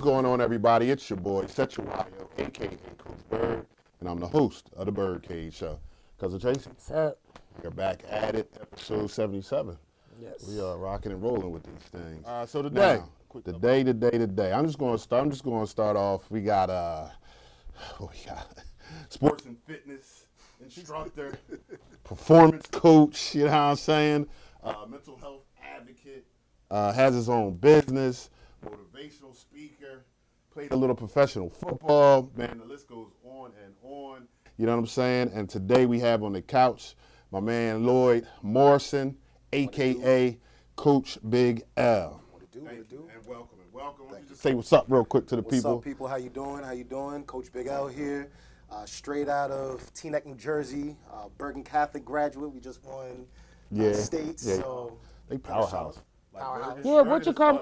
going on, everybody? It's your boy, Sechuayo, a.k.a. Coach Bird, and I'm the host of the BYRDCAGE Show. Cousin Tracy, What's up? we're back at it, episode 77. Yes. We are rocking and rolling with these things. So today, I'm just going to start off. We got sports and fitness instructor, performance coach. You know what I'm saying? Mental health advocate. Has his own business. Motivational speaker. Played a little professional football. Man, the list goes on and on. You know what I'm saying? And today we have on the couch my man LLOYD MORRISON, a.k.a. Coach Big L. What it do? And welcome. Just say what's up real quick to the people. What's up, people? How you doing? Coach Big L here. Straight out of Teaneck, New Jersey. Bergen Catholic graduate. We just won states. Yeah. So They powerhouse. Yeah, what you call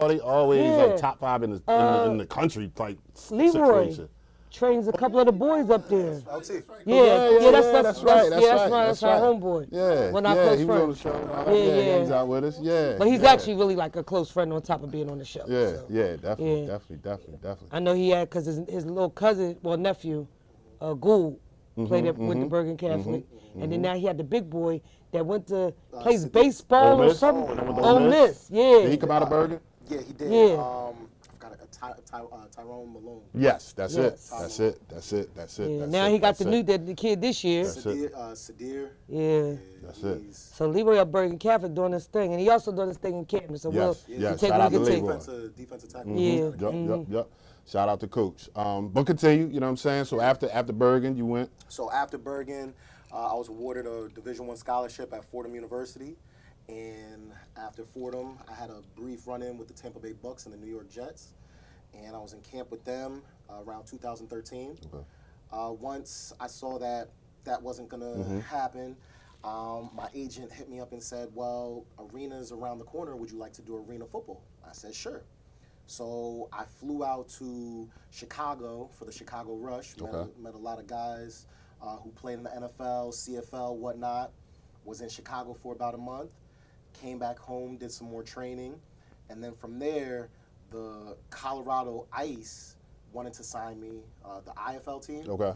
They always yeah. like top 5 in the country type Leroy situation. trains a couple of the boys up there. I'll see. That's right. That's our right. homeboy. Yeah, One of our close he was on the friends. show. Yeah. He's out with us. Yeah, But he's actually really like a close friend on top of being on the show. Yeah, so. definitely. I know he had, because his little cousin, nephew, Gould, played up with the Bergen Catholic. And then now he had the big boy that went to plays baseball or something. Ole Miss, yeah. Did he come out of Bergen? Yeah, he did. Yeah. I've got Tyrone Malone. Yes, that's Yes. it. Yeah. Now he got the kid this year. Sadir. Yeah. That's it. So Leroy up Bergen Catholic doing this thing, and he also doing this thing in Camden. So we'll take shout what out we to can take. Leroy. Defensive tackle. Yeah. Yep. Shout out to Coach. But continue, you know what I'm saying? So after Bergen, you went? So after Bergen, I was awarded a Division I scholarship at Fordham University. And after Fordham, I had a brief run-in with the Tampa Bay Bucks and the New York Jets. And I was in camp with them around 2013. Okay. Once I saw that wasn't going to happen, my agent hit me up and said, well, arena's around the corner. Would you like to do arena football? I said, sure. So I flew out to Chicago for the Chicago Rush. Met a lot of guys who played in the NFL, CFL, whatnot. Was in Chicago for about a month. Came back home, did some more training. And then from there, the Colorado Ice wanted to sign me, the IFL team. Okay.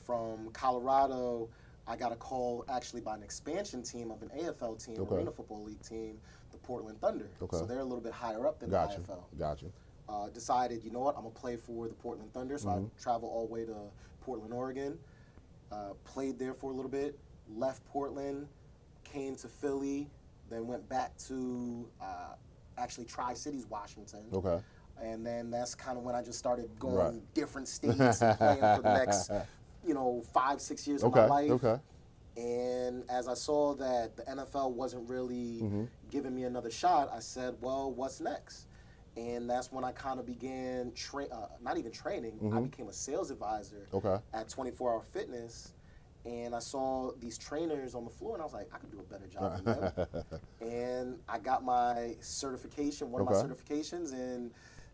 From Colorado, I got a call actually by an expansion team of an AFL team, Arena Football League team, the Portland Thunder. Okay. So they're a little bit higher up than the IFL. Gotcha. Decided, you know what, I'm going to play for the Portland Thunder. So I traveled all the way to Portland, Oregon. Played there for a little bit. Left Portland, came to Philly, then went back to actually Tri-Cities, Washington. Okay. And then that's kind of when I just started going different states and playing for the next, 5-6 years of my life. Okay. And as I saw that the NFL wasn't really giving me another shot, I said, well, what's next? And that's when I kind of began, not even training, I became a sales advisor at 24 Hour Fitness. And I saw these trainers on the floor, and I was like, I could do a better job than them. And I got my certification, one of my certifications, and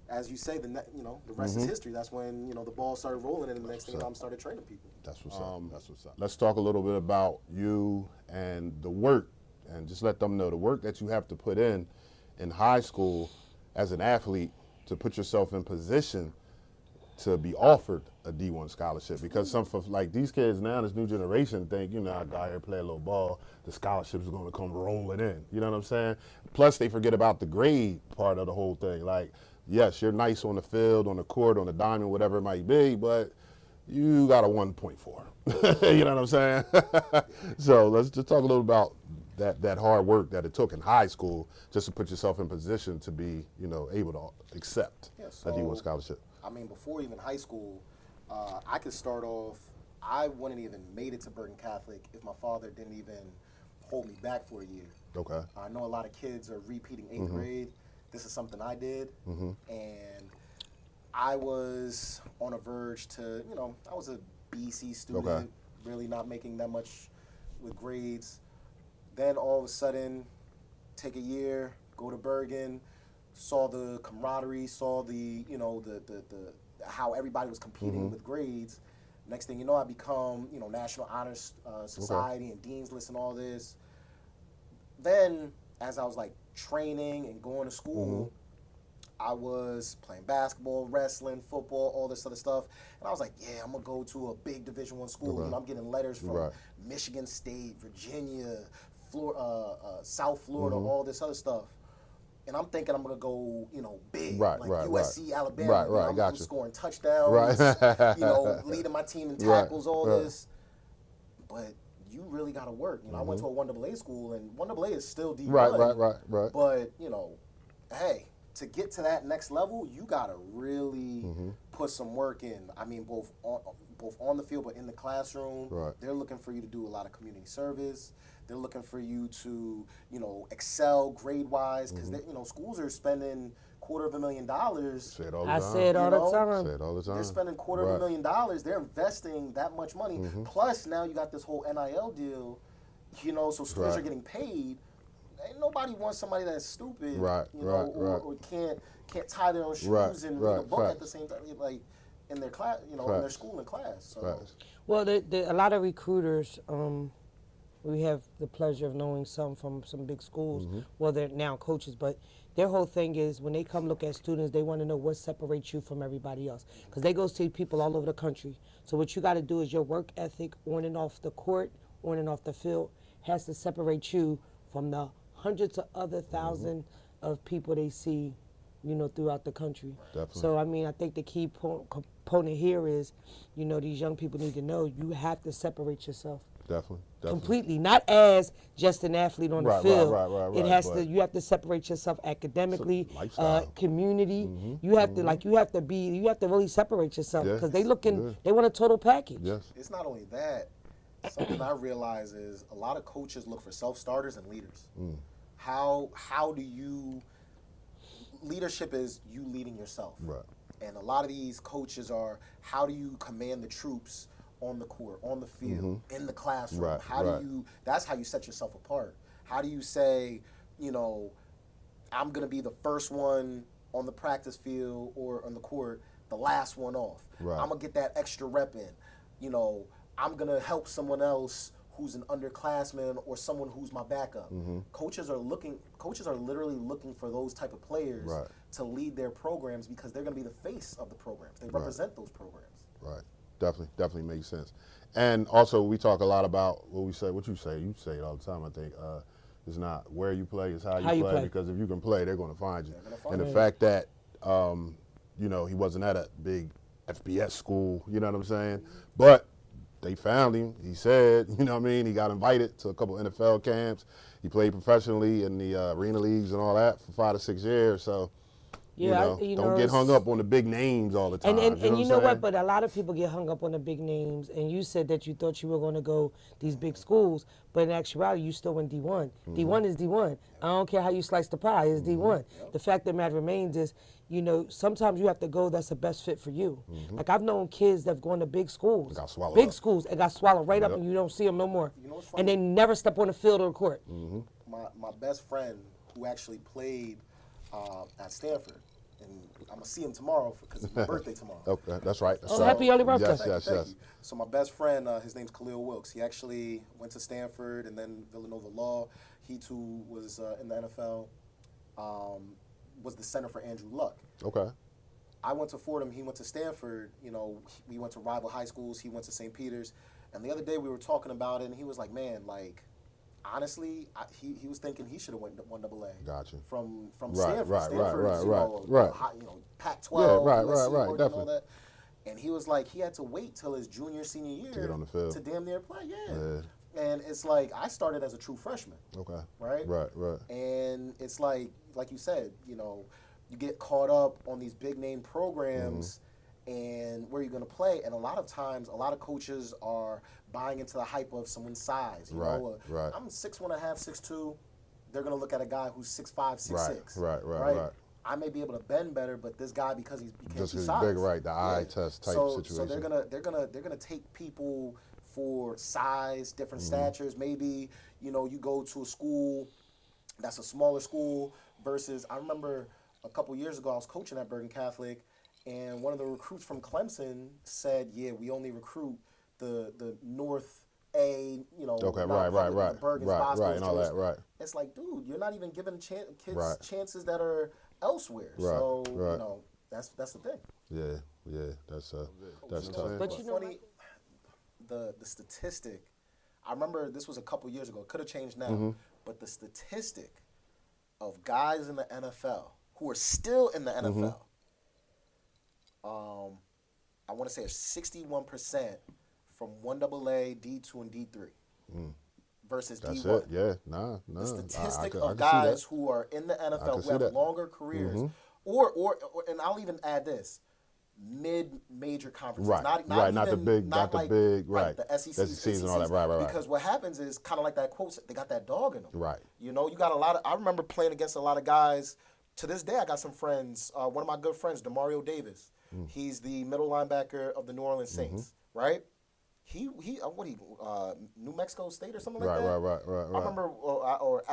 as you say, the rest is history. That's when the ball started rolling, and the next thing I started training people. That's what's up. Let's talk a little bit about you and the work, and just let them know the work that you have to put in high school as an athlete to put yourself in position to be offered a D1 scholarship, because like these kids now, this new generation think, I go out here play a little ball, the scholarship is going to come rolling in. You know what I'm saying? Plus, they forget about the grade part of the whole thing. Like, yes, you're nice on the field, on the court, on the diamond, whatever it might be, but you got a 1.4. You know what I'm saying? So let's just talk a little about that hard work that it took in high school just to put yourself in position to be, able to accept a D1 scholarship. I mean, before even high school, I could start off, I wouldn't even made it to Bergen Catholic if my father didn't even hold me back for a year. Okay. I know a lot of kids are repeating 8th grade. This is something I did. And I was on a verge to, I was a BC student, really not making that much with grades. Then all of a sudden, take a year, go to Bergen, saw the camaraderie, saw the how everybody was competing with grades. Next thing you know, I become National Honors Society and Dean's List and all this. Then as I was like training and going to school, I was playing basketball, wrestling, football, all this other stuff, and I was like, yeah, I'm gonna go to a big Division I school. Okay. You know, I'm getting letters from Right. Michigan State, Virginia, South Florida, all this other stuff. And I'm thinking I'm gonna go, you know, big, Right, like right, USC, right. Alabama. Right, You know, right, I'm gotcha. scoring touchdowns, Right. you know, leading my team in Right, tackles, all right. this. But you really got to work. You know, I went to a 1AA school, and 1AA is still D1. Right. But, you know, hey, to get to that next level, you got to really put some work in. I mean, both on the field, but in the classroom. Right. They're looking for you to do a lot of community service. They're looking for you to, you know, excel grade-wise, because, you know, schools are spending $250,000. Say it all the I time. say it all You the know? time. Say it all the time. They're spending $250,000. They're investing that much money. Plus, now you got this whole NIL deal, you know, so students are getting paid. Ain't nobody wants somebody that's stupid, Right, you know, right. or can't tie their own shoes Right, and read a right, book at facts. the same time, like in their class, you know, in their Facts. school and class. So. Facts. Well, a lot of recruiters, we have the pleasure of knowing some from some big schools. Well, they're now coaches, but their whole thing is when they come look at students, they want to know what separates you from everybody else. Because they go see people all over the country. So what you got to do is your work ethic on and off the court, on and off the field, has to separate you from the hundreds of other thousand of people they see, you know, throughout the country. Definitely. So, I mean, I think the key component here is, you know, these young people need to know you have to separate yourself. Definitely. Completely, not as just an athlete on the Right, field. right, It has but- to. You have to separate yourself academically, It's a lifestyle. community. You have to You have to really separate yourself Yes, because they looking. yeah. They want a total package. Yes. It's not only that. Something I realize is a lot of coaches look for self-starters and leaders. How do you leadership is you leading yourself. Right. And a lot of these coaches are how do you command the troops on the court, on the field, in the classroom? Right, How right. do you that's how you set yourself apart. How do you say, you know, I'm going to be the first one on the practice field or on the court, the last one off. Right. I'm going to get that extra rep in. You know, I'm going to help someone else who's an underclassman or someone who's my backup. Coaches are literally looking for those type of players Right. to lead their programs because they're going to be the face of the programs. They represent those programs. Right. Definitely makes sense. And also, we talk a lot about what we say. What you say? You say it all the time. I think it's not where you play, it's how you play. Because if you can play, they're going to find you. And the fact that you know, he wasn't at a big FBS school. You know what I'm saying? But they found him. He said, you know what I mean? He got invited to a couple NFL camps. He played professionally in the arena leagues and all that for 5 to 6 years. So. Yeah, Don't get hung up on the big names all the time. And you know what? I'm But a lot of people get hung up on the big names. And you said that you thought you were going to go these big schools, but in actuality, you still in D1. D1 is D1. I don't care how you slice the pie. It's D1. The fact of the matter remains is, you know, sometimes you have to go that's the best fit for you. Like I've known kids that've gone to big schools, got swallowed big up. schools, and got swallowed right up, and you don't see them no more. You know what's funny? And they never step on the field or the court. My best friend who actually played at Stanford, and I'm gonna see him tomorrow because it's my birthday tomorrow. Okay, that's right. That's Oh, right. happy early birthday. Yes, Thank you, yes, thank yes. you. So my best friend, his name's Khalil Wilkes. He actually went to Stanford and then Villanova Law. He too was in the NFL. Was the center for Andrew Luck. Okay. I went to Fordham. He went to Stanford. You know, we went to rival high schools. He went to St. Peter's. And the other day we were talking about it, and he was like, "Man, like, honestly, he was thinking he should have went 1AA." Gotcha. From Right, Stanford. right, Stanford's, right, you know, right. You know, Pac-12. Yeah, right, USC, right, Oregon, definitely. all that. And he was like, he had to wait till his junior, senior year To get on the field. to damn near play. Yeah. Yeah. And it's like I started as a true freshman. Okay. Right. Right. And it's like you said, you know, you get caught up on these big name programs and where you're going to play. And a lot of times, a lot of coaches are buying into the hype of someone's size. You know, right. I'm 6'1.5", 6'2". They're going to look at a guy who's 6'5", 6'6". Right. I may be able to bend better, but this guy because he's Just he's big, right? The eye test type situation. So they're gonna take people for size, different statures. Maybe you know you go to a school that's a smaller school versus I remember a couple years ago I was coaching at Bergen Catholic, and one of the recruits from Clemson said, "Yeah, we only recruit the North A, you know, Okay, not right, the Bergens, right, Boscos, and all that, Joes." right. It's like, dude, you're not even giving kids Right. chances that are elsewhere. Right, So right. you know, that's the thing. Yeah, that's tough. But you know, funny, the statistic. I remember this was a couple years ago. It could have changed now, but the statistic of guys in the NFL who are still in the NFL, I want to say 61% from 1AA, D2, and D3 versus That's D1. it. Yeah, nah. The statistic I of can see guys that. who are in the can NFL see who have that. longer careers, or and I'll even add this: mid-major conferences, Right, not right, not the even, big, not not the like, big, like right. the SECs, The SECs and all that, ACCs. right. Because what happens is kind of like that quote: they got that dog in them. Right. You know, you got a lot of. I remember playing against a lot of guys. To this day, I got some friends. One of my good friends, Demario Davis. He's the middle linebacker of the New Orleans Saints. Right. He New Mexico State or something like that. Right. I remember, or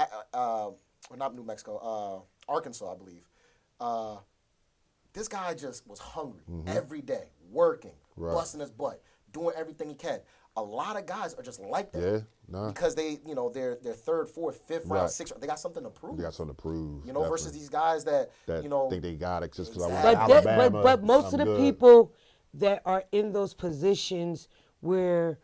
not New Mexico, Arkansas, I believe. This guy just was hungry every day, working, busting his butt, doing everything he can. A lot of guys are just like that. Yeah, nah. Because they, you know, they're third, fourth, fifth round, Right. sixth. They got something to prove. They got something to prove. You know, versus these guys that you know, think they got it just because I Exactly. went to Alabama. but most I'm of the good. people that are in those positions where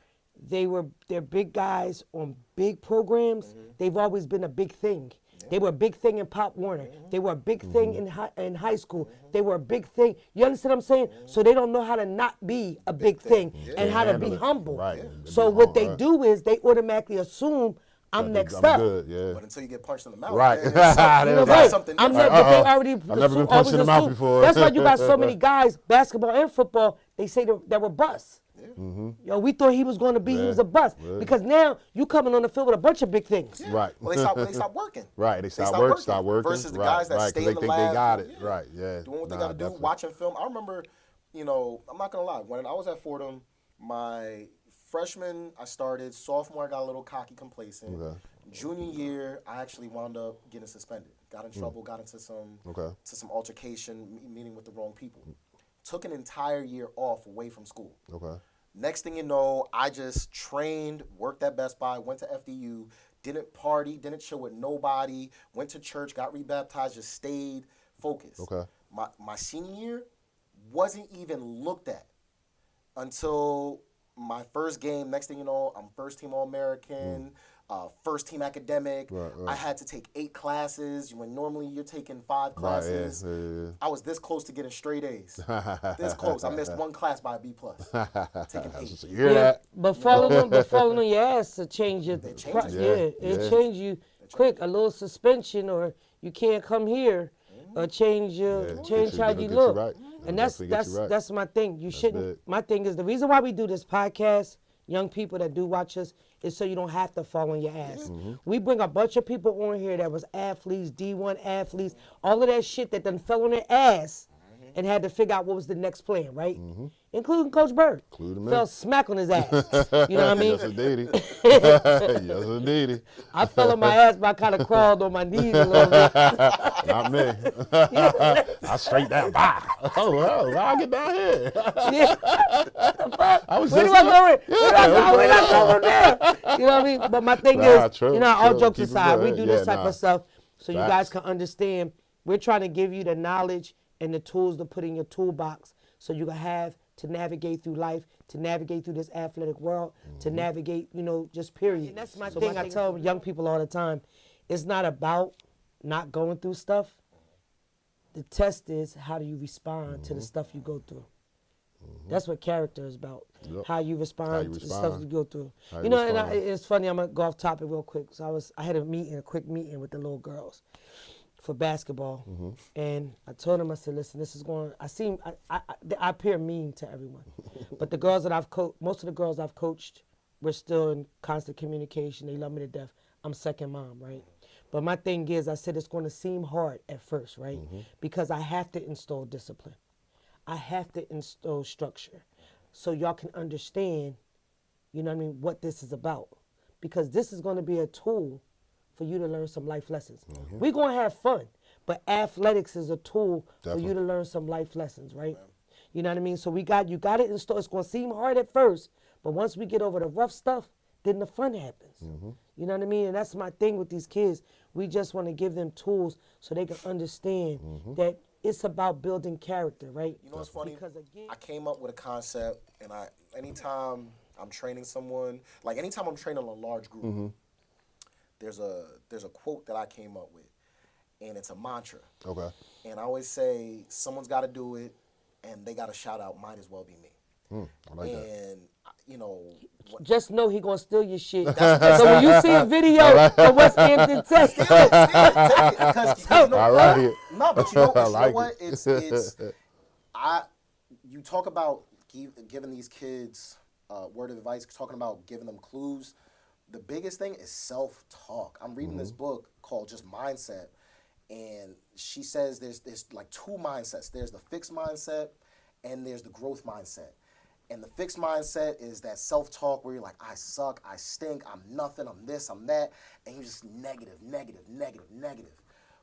they're big guys on big programs, they've always been a big thing. They were a big thing in Pop Warner. They were a big thing in high school. They were a big thing. You understand what I'm saying? So they don't know how to not be a big thing and how to be Handle it. humble. Right. So what they do is they automatically assume I'm next I'm up. good, yeah. but until you get punched in the mouth, Right. then it's something, You you know, got right. something I'm different. not, but they already. I've never been punched always in the mouth assume- before. That's why you got so many guys, basketball and football. They say that were busts. Yo, we thought he was going to be. He was a bust because now you coming on the field with a bunch of big things. Right. Well, they stop working. Right, they stop working. Versus the Right, guys that right, stay 'cause in the they think lab. they got it. Right, yeah. Doing what they Nah, got to do, definitely. watching film. I remember, you know, I'm not going to lie. When I was at Fordham, my freshman, I started. Sophomore, I got a little cocky complacent. Okay. Junior year, I actually wound up getting suspended. Got in trouble, got into some altercation, meeting with the wrong people. Took an entire year off away from school. Okay. Next thing you know, I just trained, worked at Best Buy, went to FDU, didn't party, didn't chill with nobody, went to church, got rebaptized, just stayed focused. Okay. My senior year wasn't even looked at until my first game. Next thing you know, I'm first team All-American, first team academic. Right. I had to take 8 classes when normally you're taking 5 Right, classes. yeah. I was this close to getting straight A's. This close. I missed 1 class by a B+. Taking 8. You hear that? But falling on your ass to change your change it change you quick. A little suspension or you can't come here, or change how you look. Right. And that's my thing. You shouldn't. big. My thing is the reason why we do this podcast. Young people that do watch us is so you don't have to fall on your ass. We bring a bunch of people on here that was athletes, D1 athletes, all of that shit that done fell on their ass and had to figure out what was the next plan, right? Including Coach Bird. Fell smack on his ass. You know what I mean? Yes, indeedy. Yes, indeedy. I fell on my ass, but I kind of crawled on my knees a little bit. Not me. I straight down. Bah. Oh, well, I'll get down here. I was Where do just I go? We're not going there. You know what I mean? But my thing is, true, you know, all true. jokes Keep it aside, we real. do this Yeah, type of stuff so you guys Facts. can understand. We're trying to give you the knowledge and the tools to put in your toolbox so you can have to navigate through life, to navigate through this athletic world, to navigate, you know, just period. And that's my thing. I tell young people all the time, it's not about not going through stuff. The test is how do you respond to the stuff you go through. That's what character is about. Yep. How you respond to the stuff you go through. How You you know, and respond. it's funny. I'm gonna go off topic real quick. So I had a quick meeting with the little girls for basketball, and I told them, I said, listen, this is going. I appear mean to everyone, but the girls that I've coached, most of the girls I've coached, we're still in constant communication. They love me to death. I'm second mom, right? But my thing is, I said it's going to seem hard at first, right? Because I have to install discipline. I have to install structure so y'all can understand, you know what I mean, what this is about. Because this is going to be a tool for you to learn some life lessons. We're going to have fun, but athletics is a tool for you to learn some life lessons, right? You know what I mean? So you got to install. It's going to seem hard at first, but once we get over the rough stuff, then the fun happens. You know what I mean? And that's my thing with these kids. We just want to give them tools so they can understand that it's about building character, right? You know what's funny? Because again, I came up with a concept, and anytime I'm training someone, like anytime I'm training a large group, there's a quote that I came up with, and it's a mantra. Okay. And I always say, someone's got to do it, and they got to shout out, might as well be me. I like that. And, you know, just know he gonna steal your shit. So when you see a video of West Hampton, text take it. Because you know I what? like it. No, but you know, I like what? it. You talk about giving these kids word of advice, talking about giving them clues. The biggest thing is self-talk. I'm reading this book called Just Mindset, and she says there's like two mindsets. There's the fixed mindset, and there's the growth mindset. And the fixed mindset is that self-talk where you're like, I suck, I stink, I'm nothing, I'm this, I'm that, and you're just negative.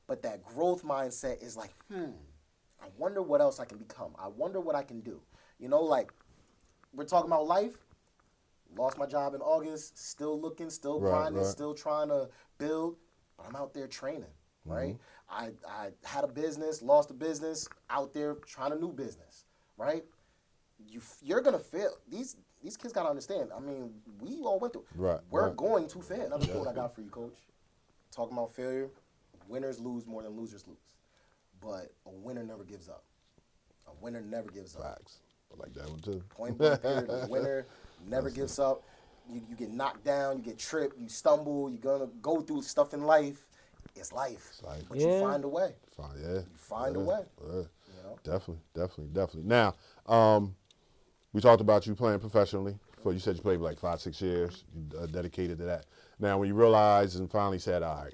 But that growth mindset is like, I wonder what else I can become. I wonder what I can do. You know, like, we're talking about life. Lost my job in August, still looking, still grinding, still trying to build, but I'm out there training, right? I had a business, lost a business, out there trying a new business, right? You're gonna fail. These kids gotta understand. I mean, we all went through. We're going to fail. Another quote I got for you, Coach. Talking about failure, winners lose more than losers lose, but a winner never gives up. A winner never gives up. Facts. I like that one too. Point blank period. A winner never gives up. You get knocked down, you get tripped, you stumble. You're gonna go through stuff in life. It's life. But you find a way. You find a way. You know? Definitely. Now, we talked about you playing professionally. You said you played for like 5-6 years. You dedicated to that. Now, when you realized and finally said, all right,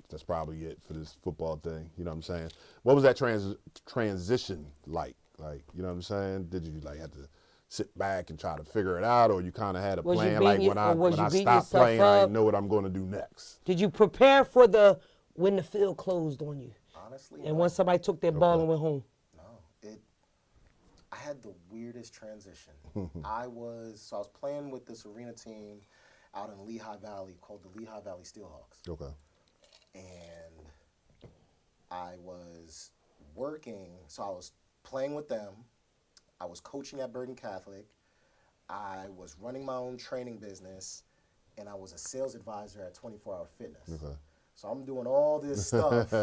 that's probably it for this football thing, you know what I'm saying? What was that transition like? Like, you know what I'm saying? Did you like have to sit back and try to figure it out, or you kind of had a plan? Like when I stop playing, I know what I'm going to do next. Did you prepare for when the field closed on you? Honestly, and when somebody took their ball and went home? I had the weirdest transition. I was playing with this arena team out in Lehigh Valley called the Lehigh Valley Steelhawks. Okay. And I was working, so I was playing with them. I was coaching at Bergen Catholic. I was running my own training business, and I was a sales advisor at 24 Hour Fitness. Okay. So I'm doing all this stuff.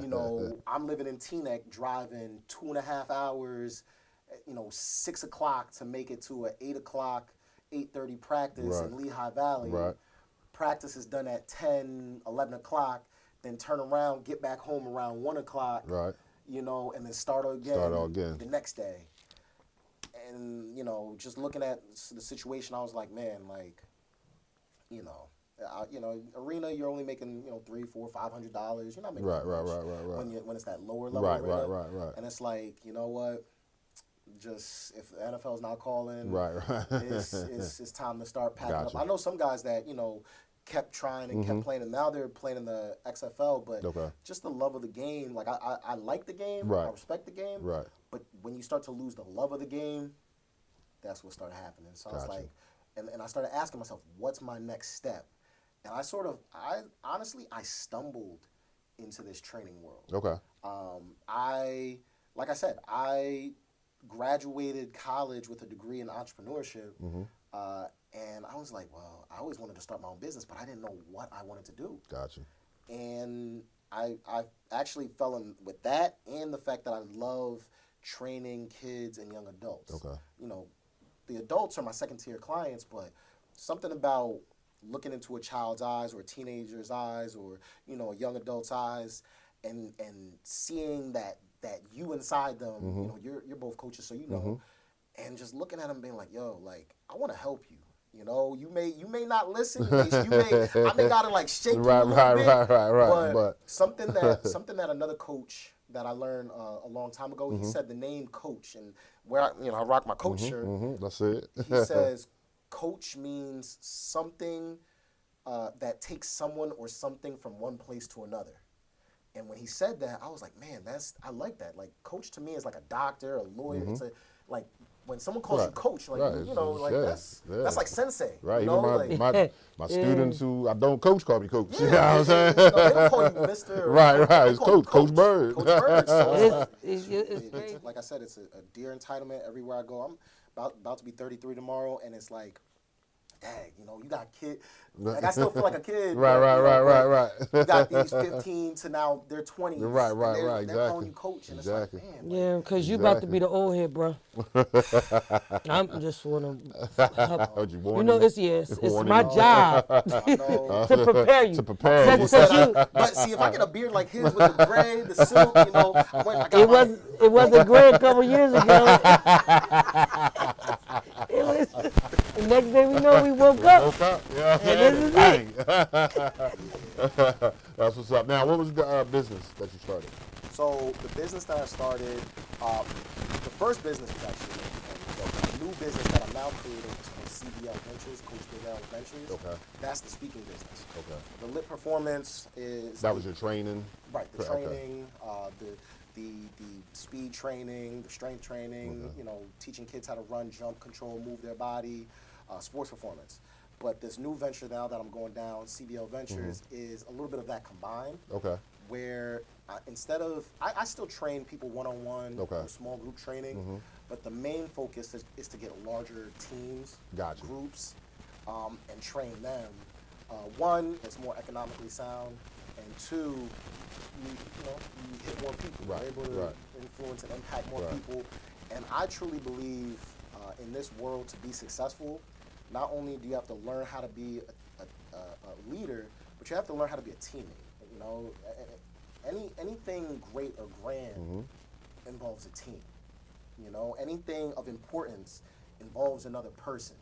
You know, I'm living in Teaneck, driving 2.5 hours, 6 o'clock to make it to an 8 o'clock, 8:30 practice in Lehigh Valley. Right. Practice is done at 10, 11 o'clock, then turn around, get back home around 1 o'clock. Right. And then start again the next day. And, just looking at the situation, I was like, man, like, arena, you're only making, $300, $400, $500. You're not making right. When it's that lower level arena. Right. And it's like, you know what? Just if the NFL's not calling, it's time to start packing up. I know some guys that, kept trying and kept playing, and now they're playing in the XFL, but just the love of the game. Like, I like the game, I respect the game, but when you start to lose the love of the game, that's what started happening. So I was like, and I started asking myself, what's my next step? And I honestly stumbled into this training world. Okay. Like I said, I graduated college with a degree in entrepreneurship, and I was like, well, I always wanted to start my own business, but I didn't know what I wanted to do. Gotcha. And I actually fell in with that and the fact that I love training kids and young adults. Okay. The adults are my second-tier clients, but something about looking into a child's eyes or a teenager's eyes or, a young adult's eyes and seeing that you inside them, you're both coaches, so and just looking at them being like, yo, like, I want to help you. You may not listen. I may gotta like shake you a little bit. But something that another coach that I learned a long time ago, he said the name coach, and where I rock my coach shirt. That's it. He says coach means something that takes someone or something from one place to another. And when he said that, I was like, man, I like that. Like, coach to me is like a doctor, a lawyer. It's when someone calls you coach, like you know, like that's like sensei. Right. You know, Even my students who I don't coach call me coach. Yeah, you know what I'm saying? They don't call you Mister. Right. It's Coach Bird. Coach Bird. So it's like I said, it's a dear entitlement everywhere I go. I'm about to be 33 tomorrow, and it's like, dang, you know, you got kids. Like I still feel like a kid. Right. You got these 15 to now they're 20. Right. They're exactly. calling you coach, and it's like, damn. Yeah, because you about to be the old head, bro. I'm just want to help. You know, it's my job to prepare you. But see, if I get a beard like his with the gray, the silk, you know, it wasn't gray a couple years ago. It was the next day we know we woke up. Yeah. And this is it. That's what's up. Now, what was the business that you started? So the business that I started, the first business was actually the new business that I'm now creating is called CBL Ventures, Coach Big L Ventures. Okay. That's the speaking business. Okay. The lit performance is that was your training. Right. The training, the speed training, the strength training. You know, teaching kids how to run, jump, control, move their body, sports performance. But this new venture now that I'm going down, CBL Ventures, is a little bit of that combined. Okay. Where instead of, I still train people one-on-one or small group training, but the main focus is to get larger teams, groups, and train them. One, it's more economically sound, and two, you hit more people. You're able to influence and impact more people. And I truly believe in this world, to be successful, not only do you have to learn how to be a leader, but you have to learn how to be a teammate. You know, anything great or grand involves a team. You know, anything of importance involves another person.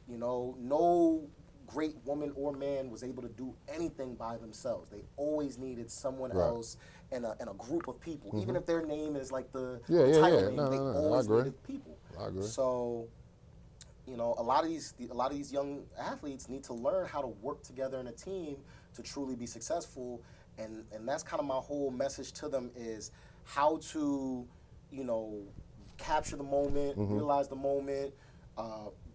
You know, no great woman or man was able to do anything by themselves. They always needed someone else and a group of people. Even if their name is like the title name, they always needed people. I agree. So, you know, a lot of these young athletes need to learn how to work together in a team to truly be successful, and that's kind of my whole message to them is how to, you know, capture the moment, realize the moment,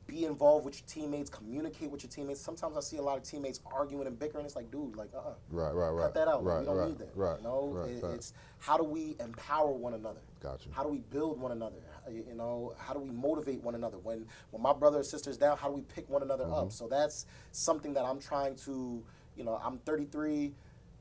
be involved with your teammates, communicate with your teammates. Sometimes I see a lot of teammates arguing and bickering. It's like, dude, like, cut that out. We don't need that. You know, it's how do we empower one another? Gotcha. How do we build one another? You know, how do we motivate one another? When my brother or sister's down, how do we pick one another up? So that's something that I'm trying to, you know, I'm 33,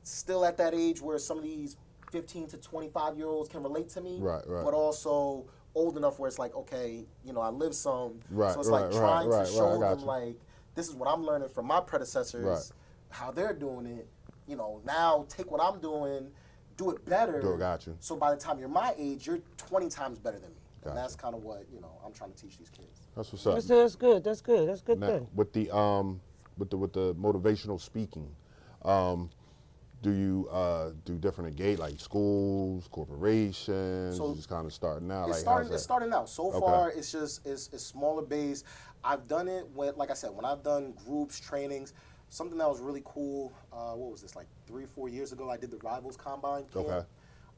still at that age where some of these 15 to 25-year-olds can relate to me, but also old enough where it's like, okay, you know, I live some, so it's like trying to show them like, this is what I'm learning from my predecessors, how they're doing it, you know, now take what I'm doing, do it better, so by the time you're my age, you're 20 times better than me. And that's kind of what, you know, I'm trying to teach these kids. That's what's up. That's good. That's good now, thing. With the motivational speaking, do you do different like schools, corporations? So just kind of starting out. It's starting out. So far, it's just it's smaller base. I've done it with, like I said, when I've done groups, trainings. Something that was really cool. What was this, like 3 or 4 years ago? I did the Rivals Combine camp.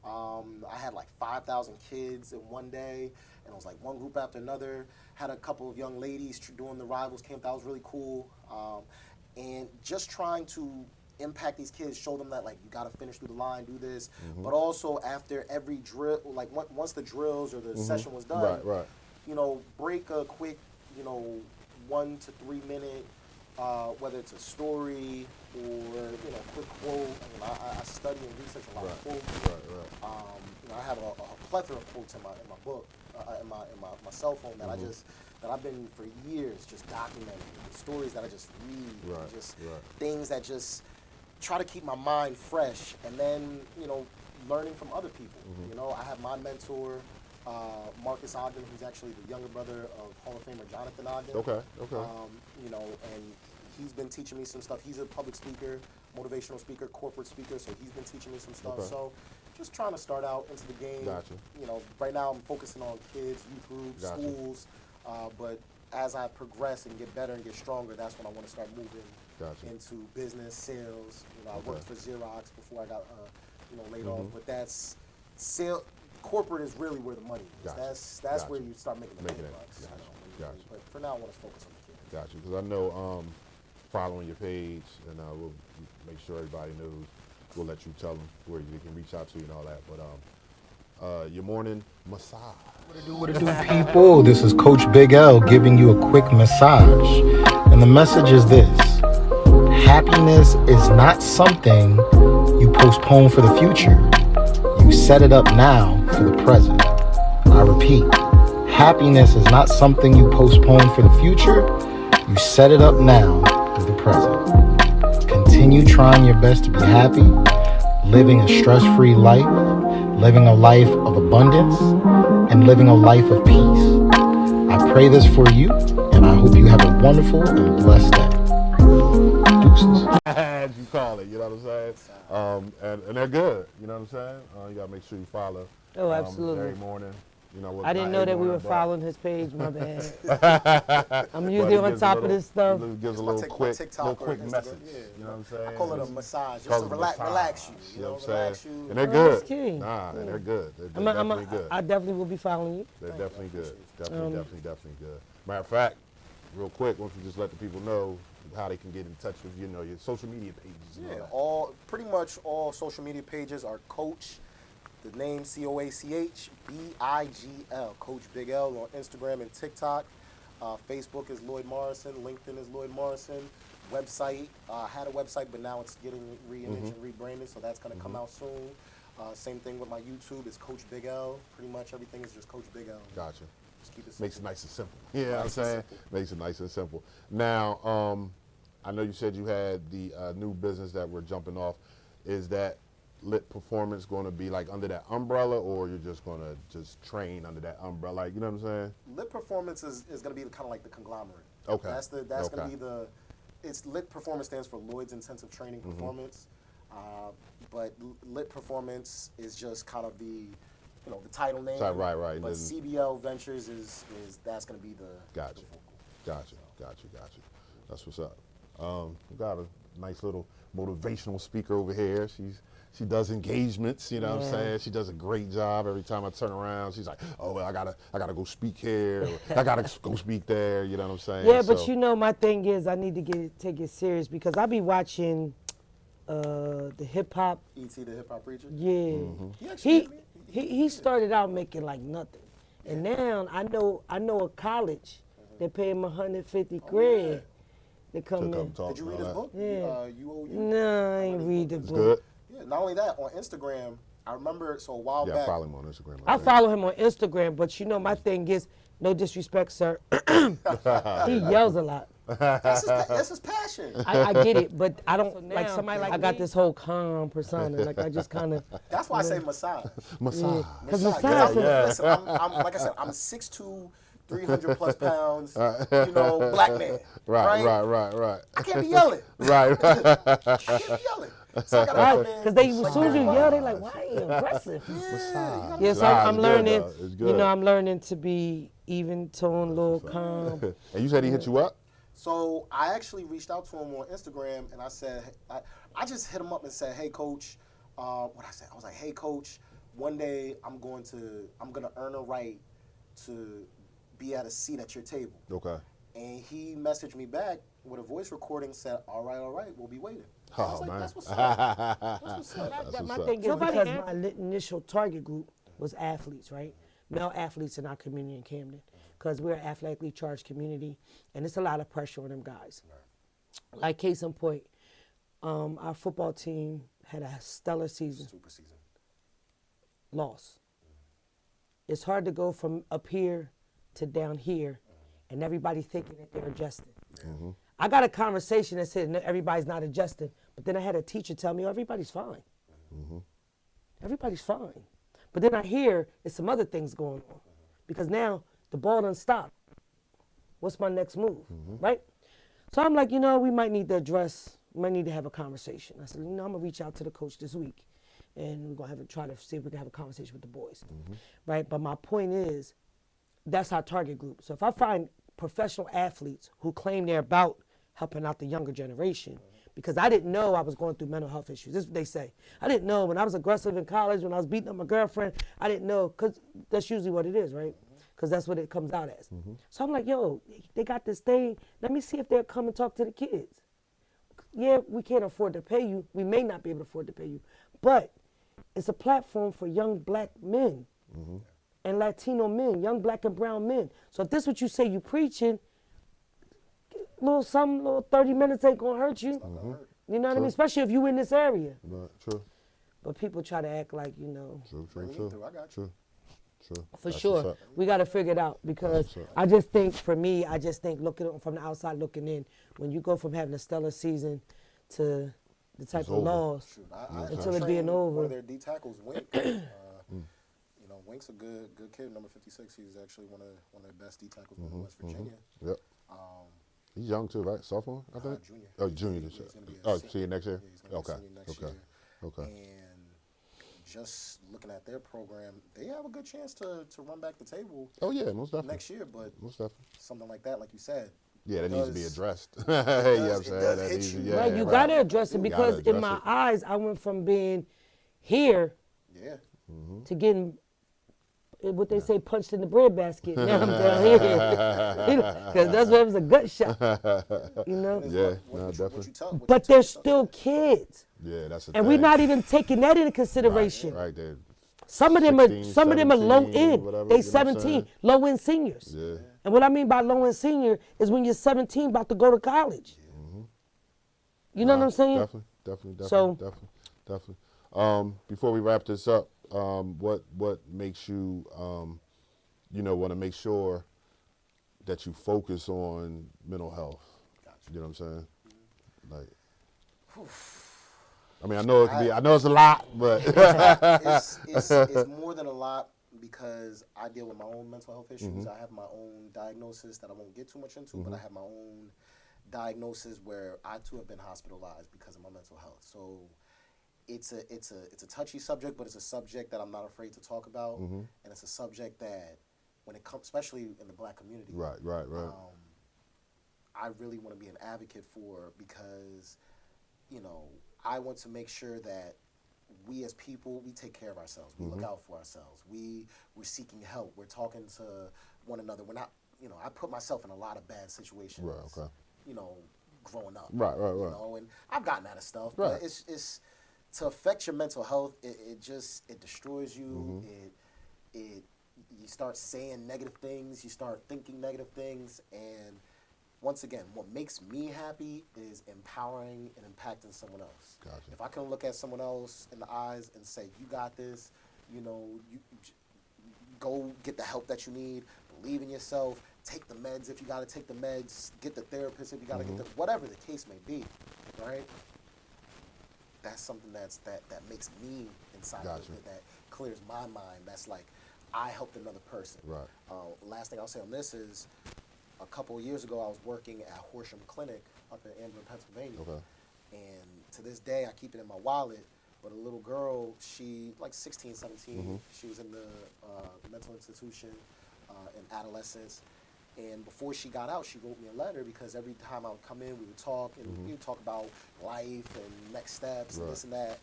I had like 5,000 kids in one day, and it was like one group after another. Had a couple of young ladies doing the Rivals camp. That was really cool. And just trying to impact these kids, show them that like you got to finish through the line, do this, but also after every drill, like once the drills or the session was done, you know, break a quick, you know, 1 to 3 minute, whether it's a story or, you know, quick quote. I mean, I study and research a lot of quotes. You know, I have a plethora of quotes in my book, in my cell phone that that I've been for years just documenting, the stories that I just read, things that just try to keep my mind fresh, and then, you know, learning from other people. You know, I have my mentor, Marcus Ogden, who's actually the younger brother of Hall of Famer Jonathan Ogden. You know, and he's been teaching me some stuff. He's a public speaker, motivational speaker, corporate speaker, so he's been teaching me some stuff. So just trying to start out into the game. You know, right now I'm focusing on kids, youth groups, schools, but as I progress and get better and get stronger, that's when I want to start moving into business, sales. You know, I worked for Xerox before I got, you know, laid off, but that's sales. corporate is really where the money is. Gotcha. That's where you start making the money bucks. Gotcha. But for now, I want to focus on the kids. Gotcha. Because I know following your page, and we'll make sure everybody knows. We'll let you tell them where they can reach out to you and all that. But your morning massage. What it do, people? This is Coach Big L giving you a quick massage. And the message is this: happiness is not something you postpone for the future. You set it up now for the present. I repeat, happiness is not something you postpone for the future. You set it up now for the present. Continue trying your best to be happy, living a stress-free life, living a life of abundance, and living a life of peace. I pray this for you, and I hope you have a wonderful and blessed day. Deuces. As you call it, you know what I'm saying? And they're good, you know what I'm saying? You got to make sure you follow. Oh, absolutely. Every morning. You know, I didn't know that we were following his page, my bad. I'm usually on top of this stuff. It gives a little quick message. Yeah. You know what I'm saying? I call it a massage, just to relax you. You know what I'm saying? You. And they're good. That's key. Nah, and they're good. They're definitely good. I definitely will be following you. They're definitely good. Definitely good. Matter of fact, real quick, why don't you just let the people know how they can get in touch with, you know, your social media pages. Yeah, pretty much all social media pages are Coach, the name COACH BIGL, Coach Big L on Instagram and TikTok. Facebook is LLOYD MORRISON, LinkedIn is LLOYD MORRISON. Website, I had a website, but now it's getting reimaged and rebranded, so that's going to come out soon. Same thing with my YouTube, it's Coach Big L. Pretty much everything is just Coach Big L. Gotcha. Just keep it Makes it nice and simple. You know what I'm saying? Makes it nice and simple. Now, I know you said you had the new business that we're jumping off. Is that Lit Performance going to be like under that umbrella, or you're just going to just train under that umbrella? Like, you know what I'm saying? Lit Performance is going to be kind of like the conglomerate. Okay. That's going to be it's Lit Performance stands for Lloyd's Intensive Training Performance. But Lit Performance is just kind of the title name. Right. But CBL Ventures is that's going to be the Gotcha. the vocal. Gotcha. That's what's up. We got a nice little motivational speaker over here. She does engagements, you know what I'm saying? She does a great job. Every time I turn around, she's like, oh, well, I gotta go speak here, or I gotta go speak there, you know what I'm saying? Yeah, but you know, my thing is I need to take it serious because I be watching the hip hop. E.T. the hip hop preacher? Yeah. He started out making like nothing. And now I know a college that paid him 150 grand to come in. Did you read his book? Yeah. UOU? No, I ain't read the book. Good. Yeah, not only that, on Instagram, I remember, so a while back. Yeah, I follow him on Instagram. I follow him on Instagram, but you know, my thing is, no disrespect, sir. He yells a lot. That's his passion. I get it, but I don't like somebody like I got this whole calm persona. Like I just kind of. That's why I say massage. Massage. Because massage. Listen, I'm like I said, I'm 6'2", 300 plus pounds, black man. Right. I can't be yelling. Right. I can't be yelling. So I gotta because as soon as you yell, they like, why are you aggressive? Yes, I'm learning. I'm learning to be even tone, a little calm. And you said he hit you up? So I actually reached out to him on Instagram, and I said, I just hit him up and said, hey, Coach, what I said? I was like, hey, Coach, one day I'm gonna earn a right to be at a seat at your table. Okay. And he messaged me back with a voice recording, said, all right, we'll be waiting. Oh, I was like, man. that's what's up. That's what's up. My thing is because my initial target group was athletes, right? Male athletes in our community in Camden, because we're an athletically charged community, and it's a lot of pressure on them guys. Right. Like case in point, our football team had a stellar season. Super season. Loss. It's hard to go from up here to down here, and everybody thinking that they're adjusting. Mm-hmm. I got a conversation that said everybody's not adjusting, but then I had a teacher tell me, everybody's fine. Mm-hmm. Everybody's fine. But then I hear there's some other things going on, because now the ball done stopped. What's my next move, right? So I'm like, we might need to have a conversation. I said, I'm gonna reach out to the coach this week, and we're gonna try to see if we can have a conversation with the boys, right? But my point is, that's our target group. So if I find professional athletes who claim they're about helping out the younger generation, because I didn't know I was going through mental health issues. This is what they say. I didn't know when I was aggressive in college, when I was beating up my girlfriend, I didn't know, because that's usually what it is, right? Because that's what it comes out as. So I'm like, yo, they got this thing. Let me see if they'll come and talk to the kids. Yeah, we can't afford to pay you. We may not be able to afford to pay you. But it's a platform for young black men and Latino men, young black and brown men. So if this is what you say you preaching, little 30 minutes ain't gonna hurt you. You know what I mean? Especially if you in this area. Right, true. But people try to act like, you know. True. I got you. True. For That's sure. what's up. We got to figure it out, because I just think, for me, looking from the outside looking in, when you go from having a stellar season to the type of laws, Shoot, until it being over. One of their D tackles, Wink. You know, Wink's a good kid, number 56. He's actually one of their best D tackles in West Virginia. Yep. He's young too, right? Sophomore, I think? Junior. Oh, junior this year. Oh, see you next year? Yeah, he's gonna be a senior next year. Okay. And just looking at their program, they have a good chance to run back the table. Oh yeah, most definitely. Next year, but most definitely. something like that, like you said. Yeah, that needs to be addressed. You does- know what I'm it saying? does That hit needs to- you. yeah, right, you got to address it, You because gotta in address my it. eyes, I went from being here Yeah. to getting what they say, punched in the breadbasket. Now I'm down here, because that's why it was a gut shot. You know. Yeah, What no, you definitely. tell- what But you tell they're yourself. still kids, Yeah, that's a and thing. we're not even taking that into consideration. Right there. Some of them 16, are low 17, end. whatever, They you know what I'm 17, saying? low end seniors. Yeah. And what I mean by low end senior is when you're 17, about to go to college. You know what I'm saying? Definitely. So- Before we wrap this up, what makes you, want to make sure that you focus on mental health? You know what I'm saying? Like, I mean, I know it can be. I know it's a lot, but It's more than a lot, because I deal with my own mental health issues. I have my own diagnosis that I won't get too much into, but I have my own diagnosis where I too have been hospitalized because of my mental health. So it's a touchy subject, but it's a subject that I'm not afraid to talk about, and it's a subject that, when it comes, especially in the black community, right. I really want to be an advocate for, because, I want to make sure that we as people, we take care of ourselves. We look out for ourselves. We're seeking help. We're talking to one another. We're not, I put myself in a lot of bad situations. Right, okay. Growing up. Right. And I've gotten out of stuff, Right. but it's to affect your mental health. It destroys you. You start saying negative things. You start thinking negative things, and once again, what makes me happy is empowering and impacting someone else. Gotcha. If I can look at someone else in the eyes and say, "You got this," you go get the help that you need. Believe in yourself. Take the meds if you got to take the meds. Get the therapist if you got to get the, whatever the case may be, right? That's something that makes me inside Gotcha. of it, that clears my mind. That's like, I helped another person. Right. Last thing I'll say on this is, a couple of years ago, I was working at Horsham Clinic up in Amberlin, Pennsylvania. Okay. And to this day, I keep it in my wallet. But a little girl, she, like 16, 17, she was in the mental institution in adolescence. And before she got out, she wrote me a letter, because every time I would come in, we would talk, and we would talk about life and next steps and this and that.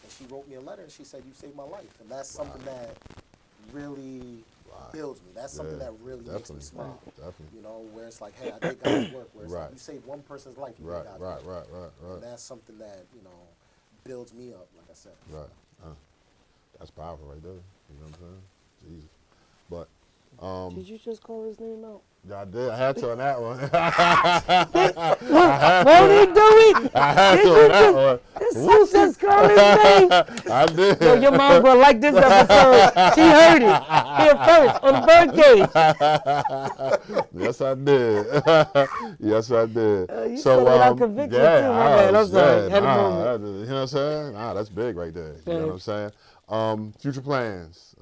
And she wrote me a letter, and she said, "You saved my life." And that's something that really builds me. That's something that really makes me smile. Definitely. Where it's like, hey, I did God's work. Where it's Right. like, you saved one person's life, you Right. did God's work. Right. And that's something that, builds me up, like I said. Right. That's powerful right there. You know what I'm saying? Jesus. But Did you just call his name out? I did. I had to on that one. Won't he do it? I had to on that one. Such just call his name. I did. Yo, your mom's gonna like this episode. She heard it here first on the Birdcage. Yes, I did. Yes, I did. You said it without conviction, too. My bad. I'm sorry. Had a moment. You know what I'm saying? That's big right there. You know what I'm saying? Future plans.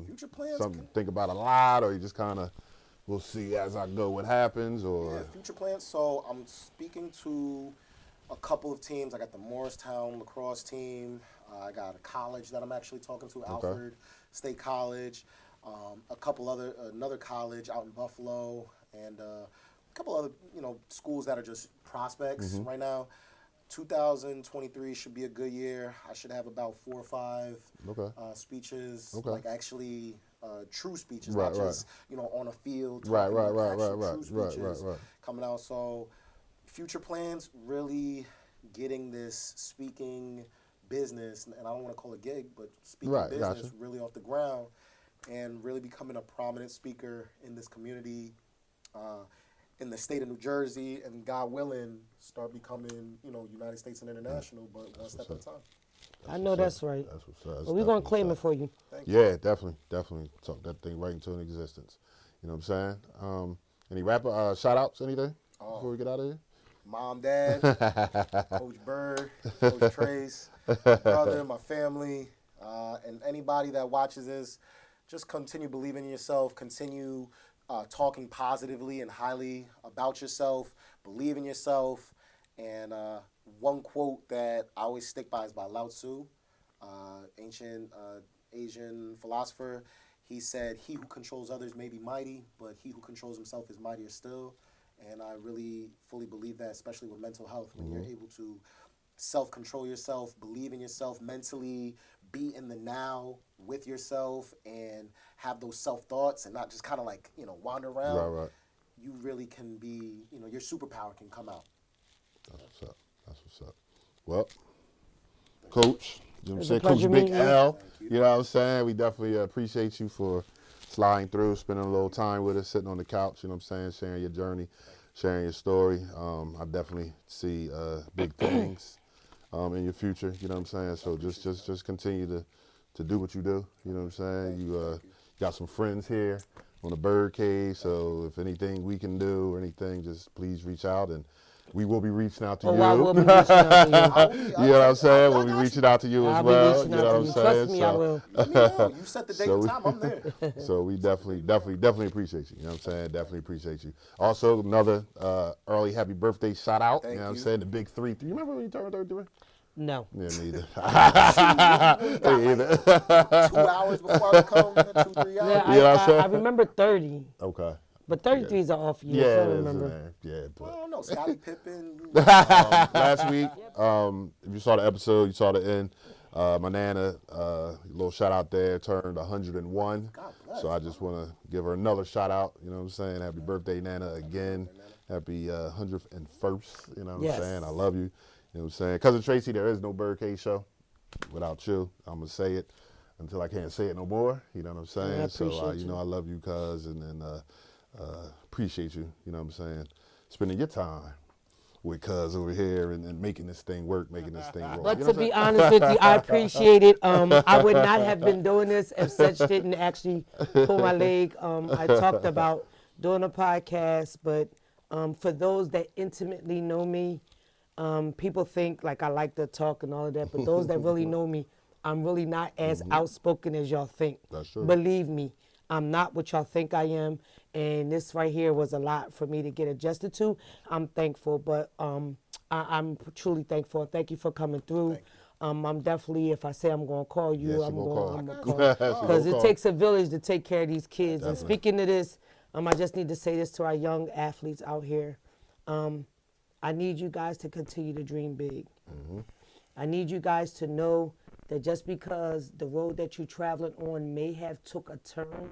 Future plans? Something to think about a lot, or you just kind of, we'll see as I go what happens, or? Yeah, future plans. So I'm speaking to a couple of teams. I got the Morristown lacrosse team. I got a college that I'm actually talking to, Alfred State College. Another college out in Buffalo, and a couple other, schools that are just prospects right now, 2023 should be a good year. I should have about 4 or 5 speeches, like actually true speeches, not just on a field. True speeches coming out. So future plans, really getting this speaking business, and I don't want to call it gig, but speaking business really off the ground, and really becoming a prominent speaker in this community. In the state of New Jersey, and God willing, start becoming, United States and international, but one step at a time. I know that's right. That's what's up. Well, we're going to claim it for you. Yeah, definitely. Talk that thing right into an existence. You know what I'm saying? Any rapper shout-outs, anything before we get out of here? Mom, Dad, Coach Bird, Coach Trace, my brother, my family, and anybody that watches this, just continue believing in yourself, continue talking positively and highly about yourself, believe in yourself. And one quote that I always stick by is by Lao Tzu, ancient Asian philosopher. He said, "He who controls others may be mighty, but he who controls himself is mightier still." And I really fully believe that, especially with mental health, when you're able to self-control yourself, believe in yourself mentally, be in the now with yourself, and have those self-thoughts and not just kind of like, wander around. You really can be, your superpower can come out. That's what's up. Well, Coach, you know what I'm saying? Coach Big L, you know what I'm saying? We definitely appreciate you for sliding through, spending a little time with us, sitting on the couch, you know what I'm saying? Sharing your journey, sharing your story. I definitely see big things in your future, you know what I'm saying? So just continue to do what you do, you know what I'm saying? You got some friends here on the BYRDCAGE, so if anything we can do or anything, just please reach out, and we will be reaching out to you. I will be reaching out to you. You know what I'm saying? We'll be reaching out to you as well. You know what I'm saying? Trust me, I will. Let me know. You set the date and time, I'm there. So we definitely appreciate you. You know what I'm saying? Definitely appreciate you. Also, another early happy birthday shout out. You know what I'm saying? The big 3. Do you remember when you turned 33? No. Yeah, neither. 2 hours before I come, 2, 3 hours. Yeah, I remember 30. Okay. But 33 is an off year, so I remember. But I don't know, Scottie Pippen. last week, if you saw the episode, you saw the end. My Nana, little shout out there, turned 101. God bless. So I just want to give her another shout out. You know what I'm saying? Happy birthday, Nana, again. Happy 101st. You know what I'm saying? I love you. You know what I'm saying? Cousin Tracy, there is no BYRDCAGE show without you. I'm going to say it until I can't say it no more. You know what I'm saying? I appreciate you know, I love you, cuz, and appreciate you, you know what I'm saying, spending your time with cuz over here and making this thing work, making this thing roll. But to be honest with you, I appreciate it. I would not have been doing this if Such didn't actually pull my leg. I talked about doing a podcast, but for those that intimately know me, people think like I like to talk and all of that, but those that really know me, I'm really not as outspoken as y'all think. That's true. Believe me, I'm not what y'all think I am, and this right here was a lot for me to get adjusted to. I'm thankful, but I'm truly thankful. Thank you for coming through. I'm definitely, if I say I'm going to call you, I'm going to call. Because it takes a village to take care of these kids. Definitely. And speaking of this, I just need to say this to our young athletes out here. I need you guys to continue to dream big. I need you guys to know that just because the road that you're traveling on may have took a turn,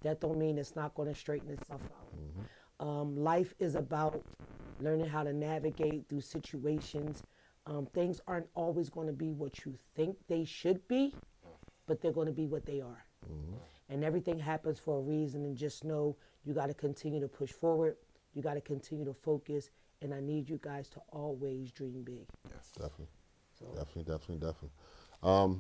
that don't mean it's not going to straighten itself out. Life is about learning how to navigate through situations. Things aren't always going to be what you think they should be, but they're going to be what they are. And everything happens for a reason, and just know you got to continue to push forward. You got to continue to focus, and I need you guys to always dream big. Yes, definitely.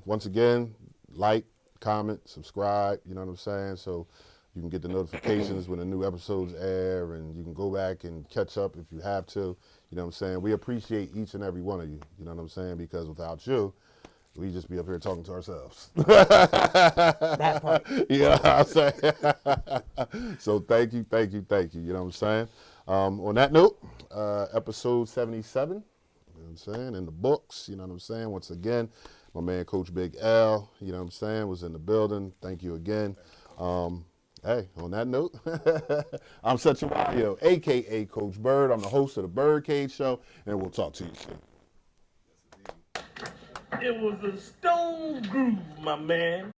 Once again, like, comment, subscribe, you know what I'm saying? So you can get the notifications when the new episodes air, and you can go back and catch up if you have to. You know what I'm saying? We appreciate each and every one of you, you know what I'm saying? Because without you, we just be up here talking to ourselves. That part. You know what I'm saying? So thank you, you know what I'm saying? On that note, episode 77, you know what I'm saying, in the books, you know what I'm saying? Once again, my man, Coach Big L, you know what I'm saying, was in the building. Thank you again. Hey, on that note, I'm Such a a.k.a. Coach Bird. I'm the host of the BYRDCAGE Show, and we'll talk to you soon. It was a stone groove, my man.